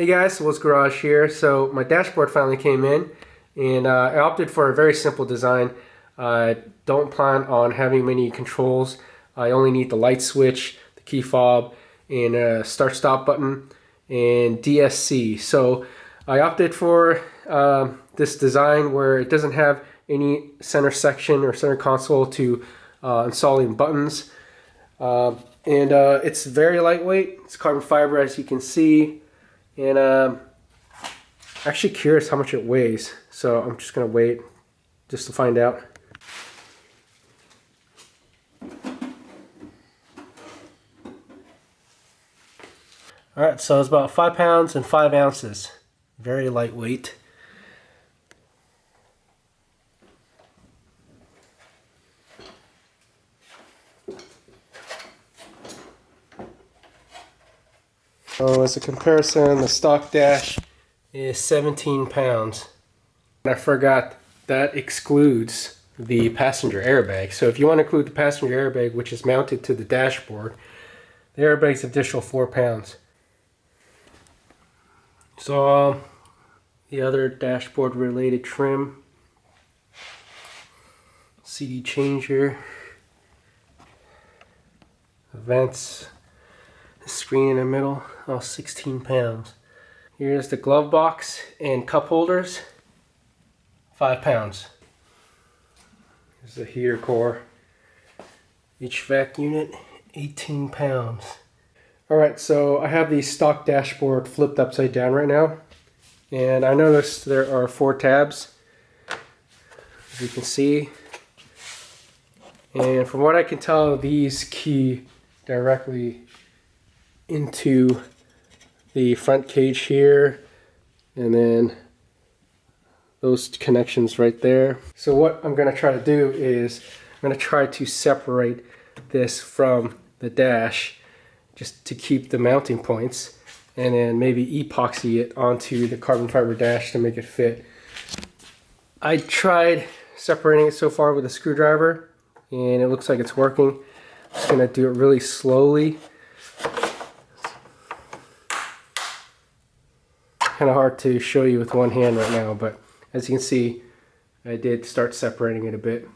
Hey guys, Will's Garage here. So my dashboard finally came in, and I opted for a very simple design. I don't plan on having many controls. I only need the light switch, the key fob, and a start-stop button, and DSC. So I opted for this design where it doesn't have any center section or center console to installing buttons. It's very lightweight. It's carbon fiber, as you can see. And actually curious how much it weighs, so I'm just gonna wait just to find out. Alright, so it's about 5 pounds and 5 ounces. Very lightweight. So as a comparison, the stock dash is 17 pounds. And I forgot that excludes the passenger airbag. So if you want to include the passenger airbag, which is mounted to the dashboard, the airbag's additional 4 pounds. So the other dashboard related trim, CD changer, vents, screen in the middle, all 16 pounds. Here's the glove box and cup holders, 5 pounds. Here's the heater core, HVAC unit, 18 pounds. Alright, so I have the stock dashboard flipped upside down right now, and I noticed there are 4 tabs, as you can see, and from what I can tell, these key directly into the front cage here, and then those connections right there. So what I'm going to try to do is I'm going to try to separate this from the dash just to keep the mounting points, and then maybe epoxy it onto the carbon fiber dash to make it fit. I tried separating it so far with a screwdriver, and it looks like it's working. I'm just going to do it really slowly. Kind of hard to show you with one hand right now, but as you can see, I did start separating it a bit.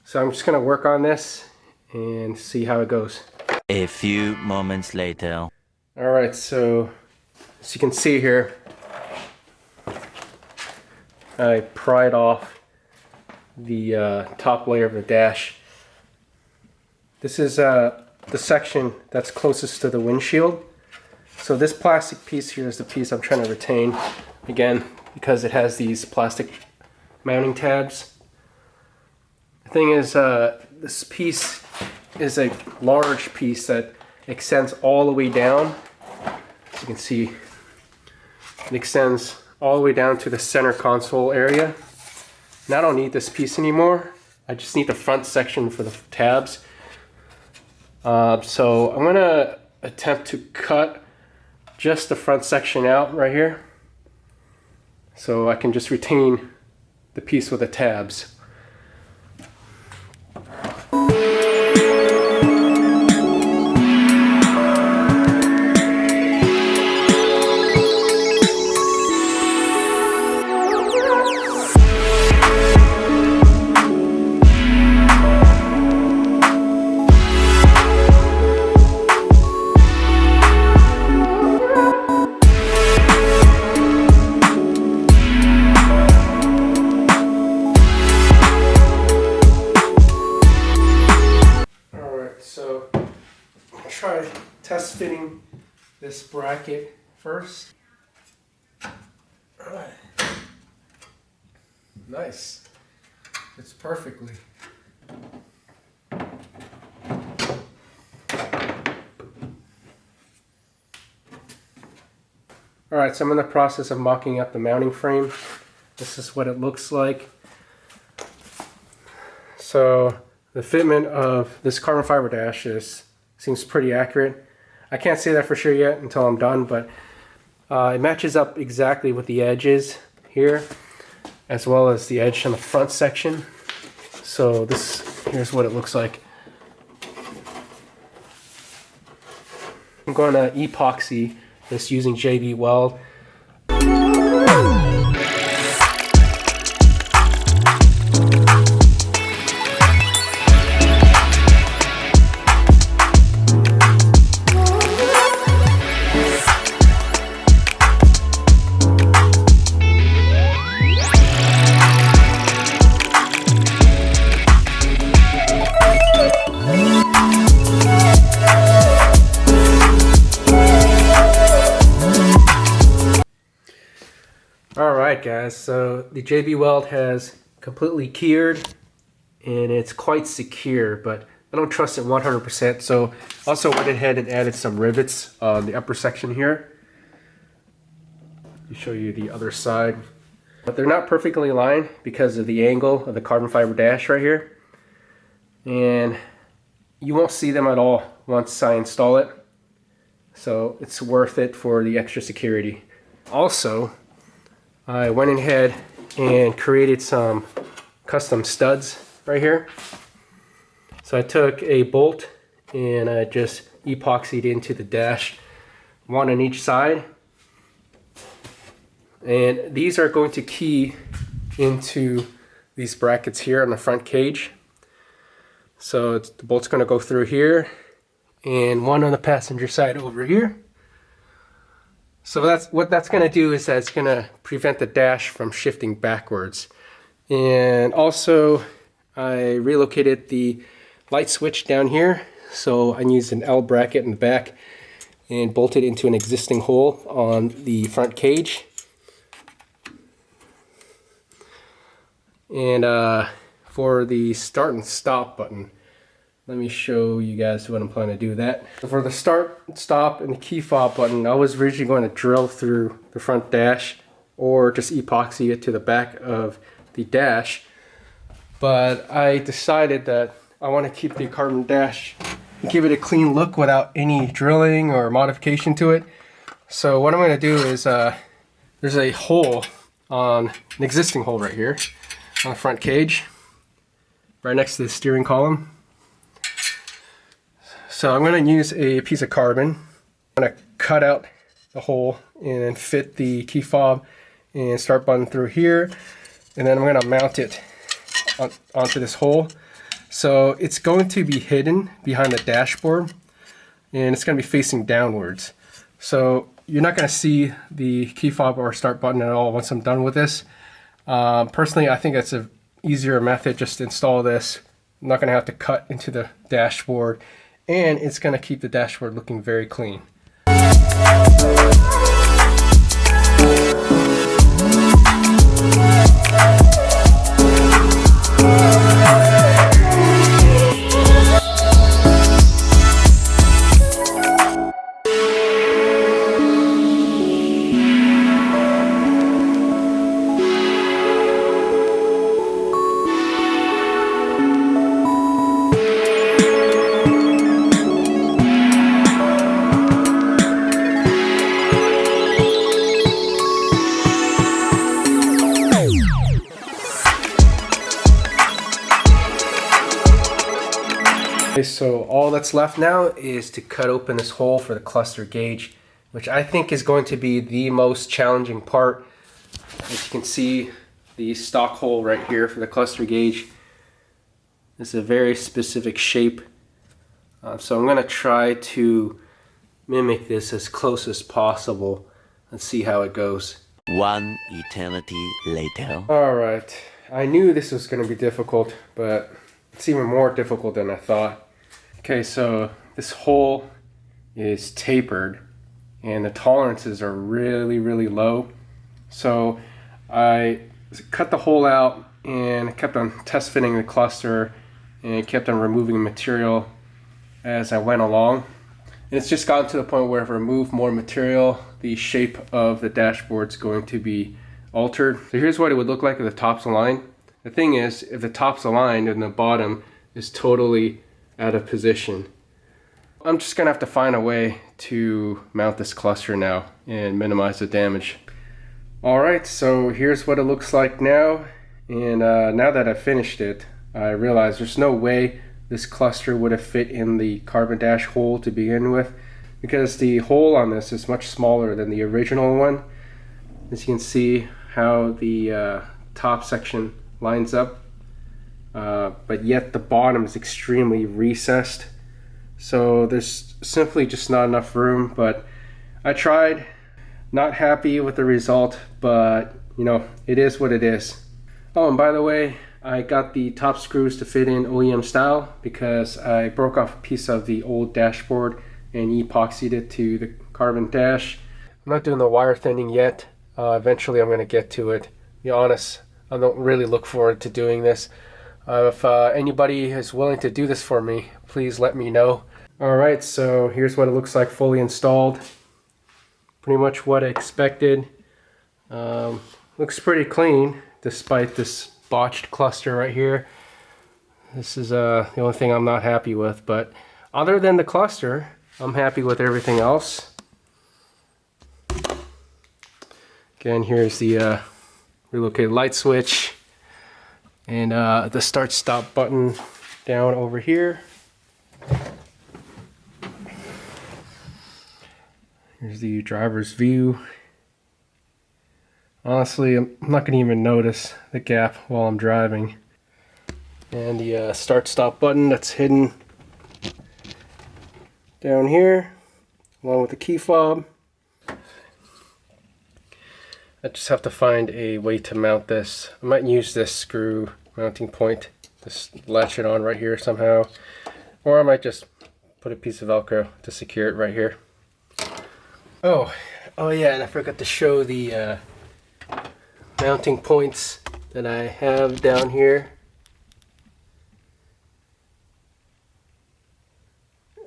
So I'm just going to work on this and see how it goes. A few moments later. Alright, so as you can see here, I pried off the top layer of the dash. This is the section that's closest to the windshield. So this plastic piece here is the piece I'm trying to retain, again, because it has these plastic mounting tabs. The thing is, this piece is a large piece that extends all the way down. As you can see, it extends all the way down to the center console area. And I don't need this piece anymore. I just need the front section for the tabs. So I'm gonna attempt to cut just the front section out right here, so I can just retain the piece with the tabs. Try test fitting this bracket first. Alright. Nice. Fits perfectly. Alright, so I'm in the process of mocking up the mounting frame. This is what it looks like. So the fitment of this carbon fiber dash seems pretty accurate. I can't say that for sure yet until I'm done, but it matches up exactly with the edges here, as well as the edge on the front section. So here's what it looks like. I'm going to epoxy just using JB Weld. Alright guys, so the JB Weld has completely cured and it's quite secure, but I don't trust it 100%, so also went ahead and added some rivets on the upper section here. I'll show you the other side. But they're not perfectly aligned because of the angle of the carbon fiber dash right here. And you won't see them at all once I install it. So it's worth it for the extra security. Also, I went ahead and created some custom studs right here. So I took a bolt and I just epoxied into the dash, one on each side. And these are going to key into these brackets here on the front cage. So the bolt's going to go through here and one on the passenger side over here. So what that's going to do is that it's going to prevent the dash from shifting backwards. And also I relocated the light switch down here. So I used an L bracket in the back and bolted into an existing hole on the front cage. And for the start and stop button, let me show you guys what I'm planning to do with that. For the start, stop, and the key fob button, I was originally going to drill through the front dash or just epoxy it to the back of the dash. But I decided that I want to keep the carbon dash and give it a clean look without any drilling or modification to it. So what I'm going to do is, there's a hole on an existing hole right here on the front cage, right next to the steering column. So I'm going to use a piece of carbon. I'm going to cut out the hole and fit the key fob and start button through here. And then I'm going to mount it onto this hole. So it's going to be hidden behind the dashboard and it's going to be facing downwards. So you're not going to see the key fob or start button at all once I'm done with this. Personally, I think it's an easier method just to install this. I'm not going to have to cut into the dashboard. And it's going to keep the dashboard looking very clean. So all that's left now is to cut open this hole for the cluster gauge, which I think is going to be the most challenging part. As you can see, the stock hole right here for the cluster gauge is a very specific shape. So I'm going to try to mimic this as close as possible and see how it goes. One eternity later. Alright, I knew this was going to be difficult, but it's even more difficult than I thought. Okay, so this hole is tapered and the tolerances are really, really low. So I cut the hole out and kept on test fitting the cluster and kept on removing material as I went along. And it's just gotten to the point where if I remove more material, the shape of the dashboard is going to be altered. So here's what it would look like if the top's aligned. The thing is, if the top's aligned and the bottom is totally out of position, I'm just gonna have to find a way to mount this cluster now and minimize the damage. Alright, so here's what it looks like now. And now that I've finished it, I realized there's no way this cluster would have fit in the carbon dash hole to begin with, because the hole on this is much smaller than the original one. As you can see how the top section lines up, but yet the bottom is extremely recessed. So there's simply just not enough room, but I tried. Not happy with the result, but you know, it is what it is. Oh, and by the way, I got the top screws to fit in OEM style because I broke off a piece of the old dashboard and epoxied it to the carbon dash. I'm not doing the wire thinning yet. Eventually I'm going to get to it. To be honest, I don't really look forward to doing this. If anybody is willing to do this for me, please let me know. Alright, so here's what it looks like fully installed. Pretty much what I expected. Looks pretty clean despite this botched cluster right here. This is the only thing I'm not happy with, but other than the cluster, I'm happy with everything else. Again, here's the relocated light switch and the start stop button down over here. Here's the driver's view. Honestly, I'm not going to even notice the gap while I'm driving. And the start stop button that's hidden down here, along with the key fob. I just have to find a way to mount this. I might use this screw mounting point, just latch it on right here somehow. Or I might just put a piece of Velcro to secure it right here. Oh yeah, and I forgot to show the mounting points that I have down here.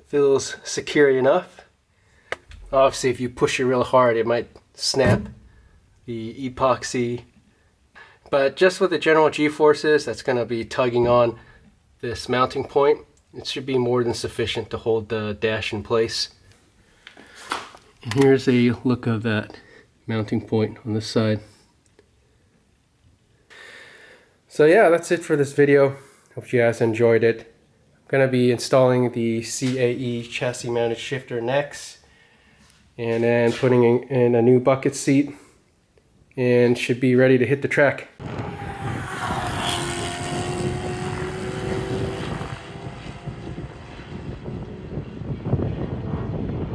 Feels secure enough. Obviously if you push it real hard it might snap the epoxy, but just with the general G-forces that's going to be tugging on this mounting point, it should be more than sufficient to hold the dash in place. And here's a look of that mounting point on this side. So yeah, that's it for this video. Hope you guys enjoyed it. I'm going to be installing the CAE chassis mounted shifter next, and then putting in a new bucket seat, and should be ready to hit the track.